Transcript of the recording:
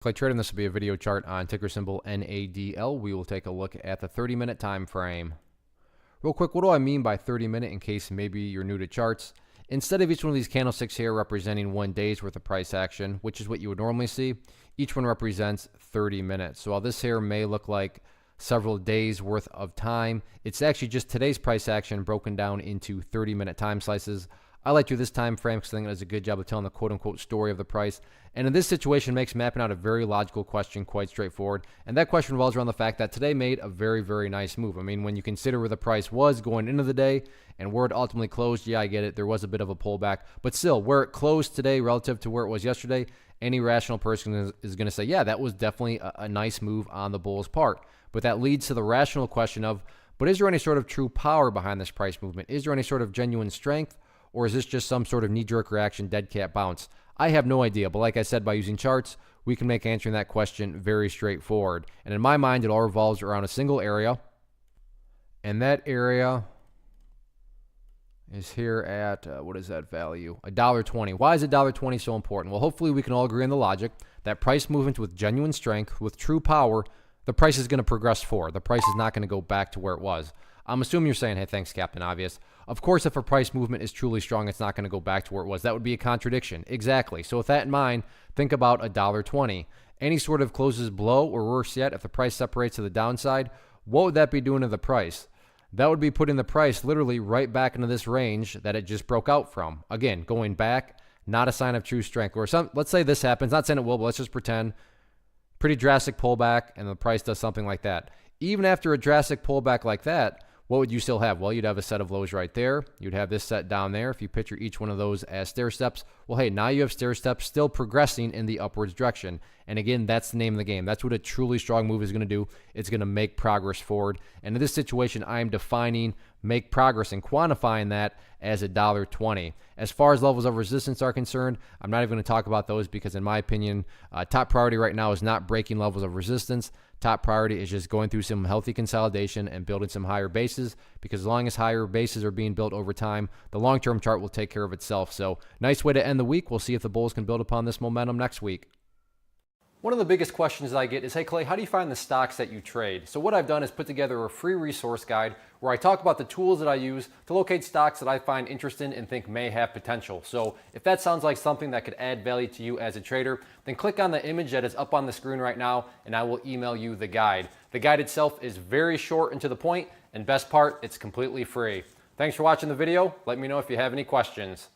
Clay Trading, this will be a video chart on ticker symbol NADL. We will take a look at the 30-minute time frame. Real quick, what do I mean by 30-minute in case maybe you're new to charts? Instead of each one of these candlesticks here representing 1 day's worth of price action, which is what you would normally see, each one represents 30 minutes. So while this here may look like several days worth of time, it's actually just today's price action broken down into 30-minute time slices. I like to do this time frame because I think it does a good job of telling the quote-unquote story of the price. And in this situation, makes mapping out a very logical question quite straightforward. And that question revolves around the fact that today made a very, very nice move. I mean, when you consider where the price was going into the day and where it ultimately closed, yeah, I get it. There was a bit of a pullback. But still, where it closed today relative to where it was yesterday, any rational person is going to say, yeah, that was definitely a nice move on the bull's part. But that leads to the rational question of, but is there any sort of true power behind this price movement? Is there any sort of genuine strength? Or is this just some sort of knee-jerk reaction, dead cat bounce? I have no idea, but like I said, by using charts, we can make answering that question very straightforward. And in my mind, it all revolves around a single area. And that area is here at, what is that value? $1.20. Why is $1.20 so important? Well, hopefully we can all agree on the logic that price movement with genuine strength, with true power, the price is going to progress forward. The price is not going to go back to where it was. I'm assuming you're saying, hey, thanks, Captain Obvious. Of course, if a price movement is truly strong, it's not going to go back to where it was. That would be a contradiction. Exactly. So with that in mind, think about $1.20. Any sort of closes below, or worse yet, if the price separates to the downside, what would that be doing to the price? That would be putting the price literally right back into this range that it just broke out from. Again, going back, not a sign of true strength. Or let's say this happens, not saying it will, but let's just pretend. Pretty drastic pullback, and the price does something like that. Even after a drastic pullback like that, what would you still have? Well, you'd have a set of lows right there. You'd have this set down there. If you picture each one of those as stair steps, well, hey, now you have stair steps still progressing in the upwards direction. And again, that's the name of the game. That's what a truly strong move is going to do. It's going to make progress forward. And in this situation, I'm defining make progress and quantifying that as $1.20. As far as levels of resistance are concerned, I'm not even going to talk about those because in my opinion, top priority right now is not breaking levels of resistance. Top priority is just going through some healthy consolidation and building some higher bases, because as long as higher bases are being built over time, the long-term chart will take care of itself. So nice way to end the week. We'll see if the bulls can build upon this momentum next week. One of the biggest questions I get is, hey Clay, how do you find the stocks that you trade? So what I've done is put together a free resource guide where I talk about the tools that I use to locate stocks that I find interesting and think may have potential. So if that sounds like something that could add value to you as a trader, then click on the image that is up on the screen right now and I will email you the guide. The guide itself is very short and to the point, and best part, it's completely free. Thanks for watching the video. Let me know if you have any questions.